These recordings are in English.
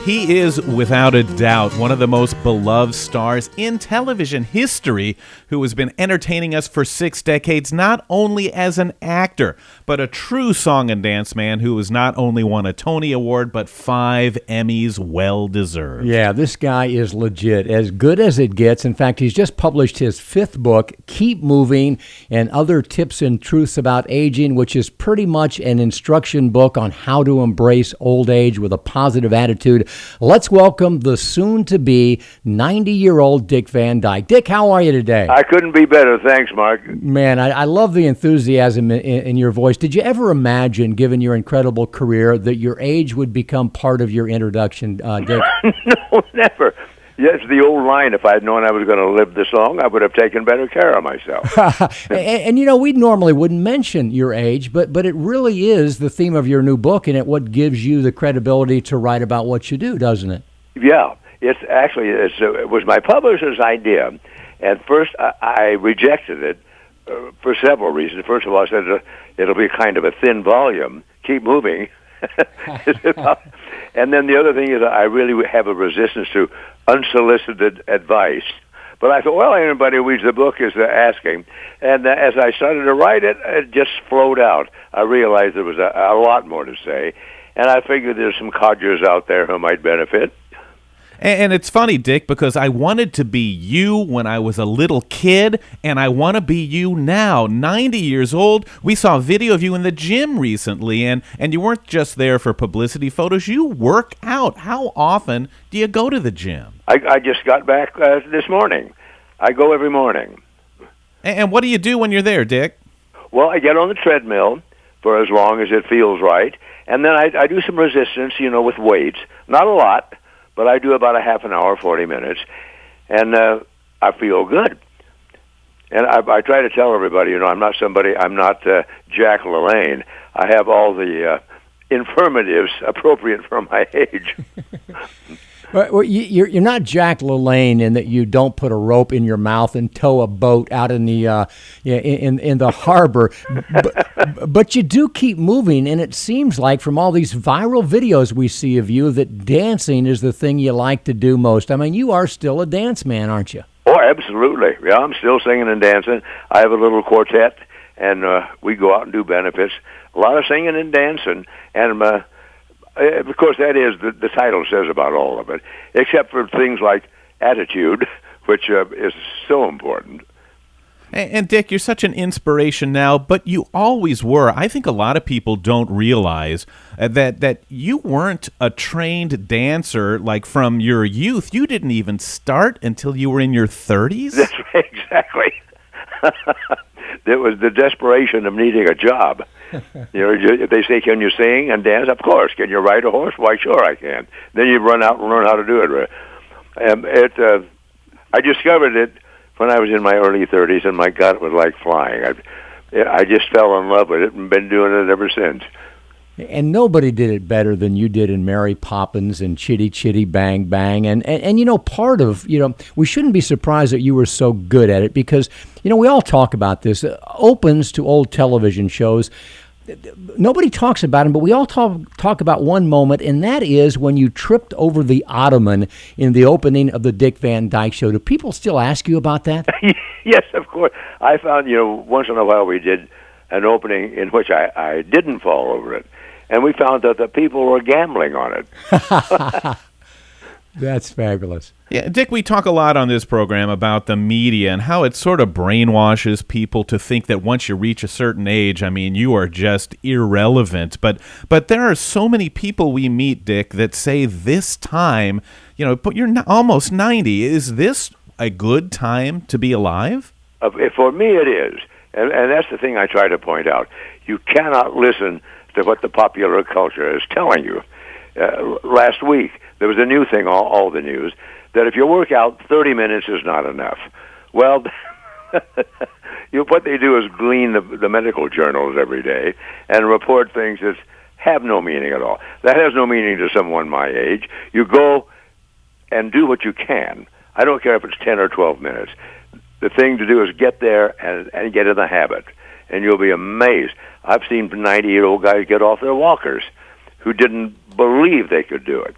He is, without a doubt, one of the most beloved stars in television history who has been entertaining us for 6 decades, not only as an actor, but a true song and dance man who has not only won a Tony Award, but 5 Emmys well-deserved. Yeah, this guy is legit, as good as it gets. In fact, he's just published his 5th book, Keep Moving, and Other Tips and Truths About Aging, which is pretty much an instruction book on how to embrace old age with a positive attitude. Let's welcome the soon-to-be 90-year-old Dick Van Dyke. Dick, how are you today? I couldn't be better. Thanks, Mark. Man, I love the enthusiasm in your voice. Did you ever imagine, given your incredible career, that your age would become part of your introduction, Dick? No, never. Yes, the old line, if I had known I was going to live this long, I would have taken better care of myself. and you know, we normally wouldn't mention your age, but it really is the theme of your new book, and it what gives you the credibility to write about what you do, doesn't it? Yeah, it was my publisher's idea. At first, I rejected it for several reasons. First of all, I said it'll be kind of a thin volume. Keep moving. And then the other thing is I really have a resistance to unsolicited advice. But I thought, well, anybody who reads the book is asking. And as I started to write it, it just flowed out. I realized there was a lot more to say. And I figured there's some codgers out there who might benefit. And it's funny, Dick, because I wanted to be you when I was a little kid, and I want to be you now, 90 years old. We saw a video of you in the gym recently, and you weren't just there for publicity photos. You work out. How often do you go to the gym? I just got back this morning. I go every morning. And what do you do when you're there, Dick? Well, I get on the treadmill for as long as it feels right, and then I do some resistance, with weights. Not a lot. But I do about a half an hour, 40 minutes, and I feel good. And I try to tell everybody, I'm not Jack LaLanne. I have all the infirmatives appropriate for my age. Well, you're not Jack LaLanne in that you don't put a rope in your mouth and tow a boat out in the in the harbor, but you do keep moving, and it seems like from all these viral videos we see of you that dancing is the thing you like to do most. I mean, you are still a dance man, aren't you? Oh, absolutely. Yeah, I'm still singing and dancing. I have a little quartet, and we go out and do benefits. A lot of singing and dancing, and of course, that is the title says about all of it, except for things like attitude, which is so important. And Dick, you're such an inspiration now, but you always were. I think a lot of people don't realize that you weren't a trained dancer like from your youth. You didn't even start until you were in your 30s? That's right, exactly. It was the desperation of needing a job. If they say, can you sing and dance? Of course. Can you ride a horse? Why, sure I can. Then you run out and learn how to do it. I discovered it when I was in my early 30s, and my God, it was like flying. I just fell in love with it and been doing it ever since. And nobody did it better than you did in Mary Poppins and Chitty Chitty Bang Bang. And part of, we shouldn't be surprised that you were so good at it because, we all talk about this. Opens to old television shows. Nobody talks about them, but we all talk about one moment, and that is when you tripped over the ottoman in the opening of the Dick Van Dyke Show. Do people still ask you about that? Yes, of course. I found, once in a while we did an opening in which I didn't fall over it. And we found out that people were gambling on it. That's fabulous. Yeah, Dick, we talk a lot on this program about the media and how it sort of brainwashes people to think that once you reach a certain age, you are just irrelevant. But there are so many people we meet, Dick, that say this time, but you're almost 90. Is this a good time to be alive? For me, it is. And that's the thing I try to point out. You cannot listen to what the popular culture is telling you. Last week, there was a new thing, all the news, that if you work out, 30 minutes is not enough. Well, what they do is glean the medical journals every day and report things that have no meaning at all. That has no meaning to someone my age. You go and do what you can. I don't care if it's 10 or 12 minutes. The thing to do is get there and get in the habit, and you'll be amazed. I've seen 90-year-old guys get off their walkers who didn't believe they could do it.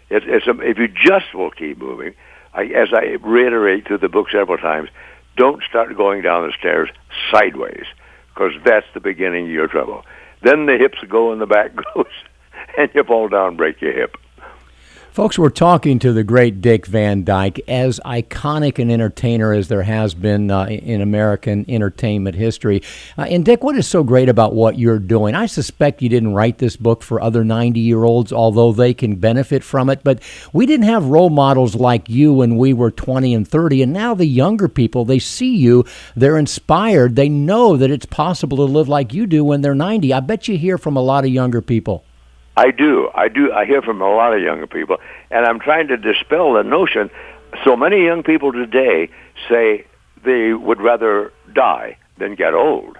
If you just will keep moving, as I reiterate through the book several times, don't start going down the stairs sideways, because that's the beginning of your trouble. Then the hips go and the back goes, and you fall down and break your hip. Folks, we're talking to the great Dick Van Dyke, as iconic an entertainer as there has been in American entertainment history. And Dick, what is so great about what you're doing? I suspect you didn't write this book for other 90-year-olds, although they can benefit from it. But we didn't have role models like you when we were 20 and 30. And now the younger people, they see you, they're inspired. They know that it's possible to live like you do when they're 90. I bet you hear from a lot of younger people. I do. I hear from a lot of younger people, and I'm trying to dispel the notion. So many young people today say they would rather die than get old.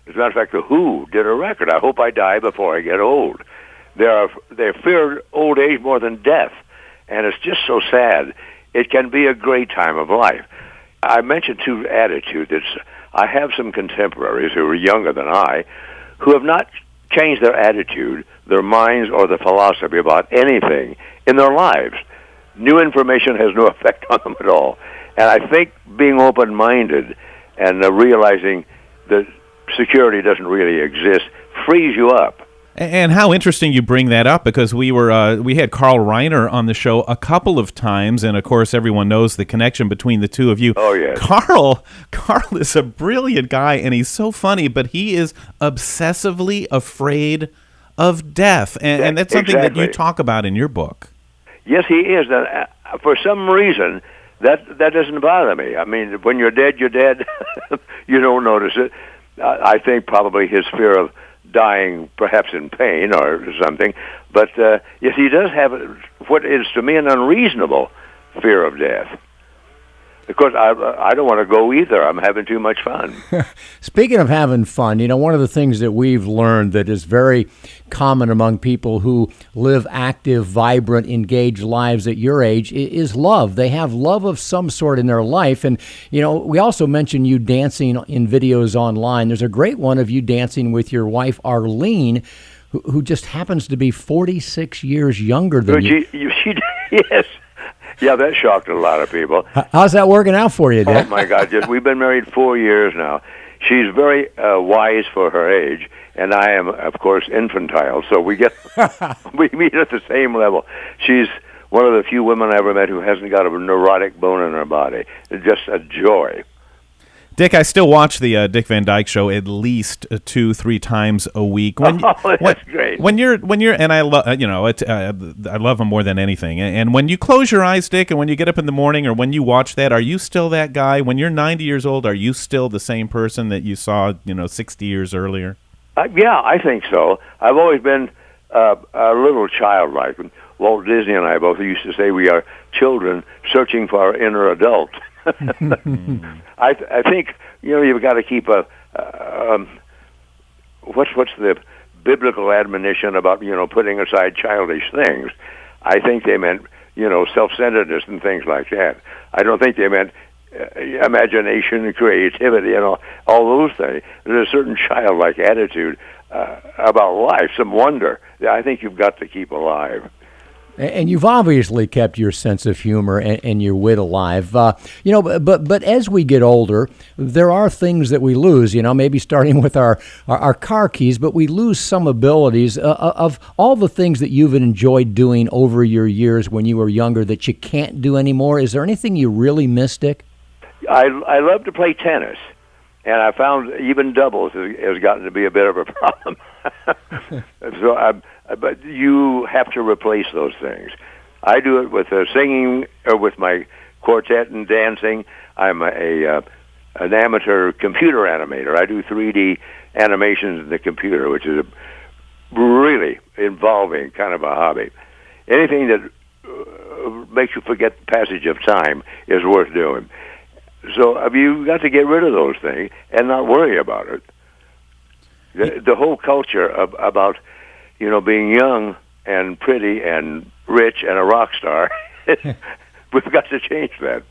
As a matter of fact, The Who did a record, "I hope I die before I get old." They fear old age more than death, and it's just so sad. It can be a great time of life. I mentioned too attitude. I have some contemporaries who are younger than I who have not changed their attitude, their minds, or the philosophy about anything in their lives. New information has no effect on them at all. And I think being open-minded and realizing that security doesn't really exist frees you up. And how interesting you bring that up, because we had Carl Reiner on the show a couple of times, and of course everyone knows the connection between the two of you. Oh, yes. Carl is a brilliant guy, and he's so funny, but he is obsessively afraid of death, and that's something that you talk about in your book. Yes, he is. For some reason, that doesn't bother me. I mean, when you're dead, you're dead. You don't notice it. I think probably his fear of dying, perhaps in pain or something. But yes, he does have what is to me an unreasonable fear of death. Of course, I don't want to go either. I'm having too much fun. Speaking of having fun, one of the things that we've learned that is very common among people who live active, vibrant, engaged lives at your age is love. They have love of some sort in their life. And, we also mentioned you dancing in videos online. There's a great one of you dancing with your wife, Arlene, who just happens to be 46 years younger than you. Yes. Yeah, that shocked a lot of people. How's that working out for you, Dick? Oh, my God. We've been married 4 years now. She's very wise for her age, and I am, of course, infantile. So we meet at the same level. She's one of the few women I ever met who hasn't got a neurotic bone in her body. It's just a joy. Dick, I still watch the Dick Van Dyke Show at least 2-3 times a week. That's great. When you're, and I love, I love him more than anything. And when you close your eyes, Dick, and when you get up in the morning, or when you watch that, are you still that guy? When you're 90 years old, are you still the same person that you saw, 60 years earlier? Yeah, I think so. I've always been a little childlike. Walt Disney and I both used to say we are children searching for our inner adult. I think you've got to keep what's the biblical admonition about putting aside childish things. I think they meant self-centeredness and things like that. I don't think they meant imagination and creativity and all those things. There's a certain childlike attitude about life, some wonder that I think you've got to keep alive. And you've obviously kept your sense of humor and your wit alive. But as we get older, there are things that we lose, maybe starting with our car keys, but we lose some abilities of all the things that you've enjoyed doing over your years when you were younger that you can't do anymore. Is there anything you really miss, Dick? I love to play tennis, and I found even doubles has gotten to be a bit of a problem. But you have to replace those things. I do it with singing, or with my quartet and dancing. I'm an amateur computer animator. I do 3D animations in the computer, which is a really involving kind of a hobby. Anything that makes you forget the passage of time is worth doing. So you've got to get rid of those things and not worry about it. The whole culture about being young and pretty and rich and a rock star, we've got to change that.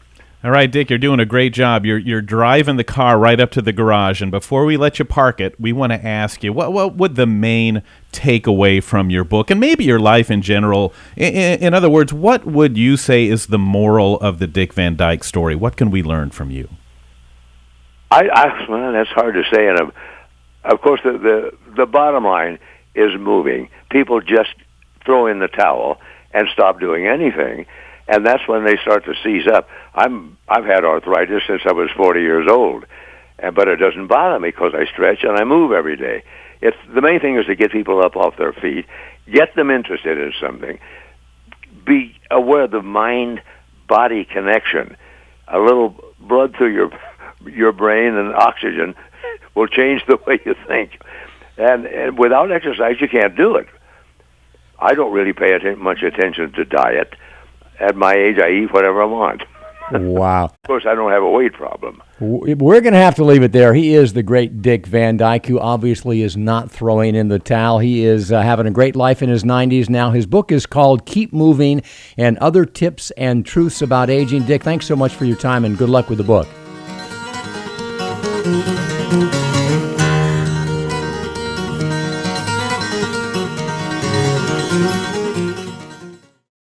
All right, Dick, you're doing a great job. You're driving the car right up to the garage, and before we let you park it, we want to ask you, what would the main takeaway from your book, and maybe your life in general, in other words, what would you say is the moral of the Dick Van Dyke story? What can we learn from you? Well, that's hard to say, and of course, the bottom line is moving. People just throw in the towel and stop doing anything, and that's when they start to seize up. I've had arthritis since I was 40 years old, but it doesn't bother me because I stretch and I move every day. It's the main thing is to get people up off their feet, get them interested in something, be aware of the mind-body connection. A little blood through your brain and oxygen will change the way you think. And without exercise, you can't do it. I don't really pay much attention to diet. At my age, I eat whatever I want. Wow. Of course, I don't have a weight problem. We're going to have to leave it there. He is the great Dick Van Dyke, who obviously is not throwing in the towel. He is having a great life in his 90s now. His book is called Keep Moving and Other Tips and Truths About Aging. Dick, thanks so much for your time, and good luck with the book.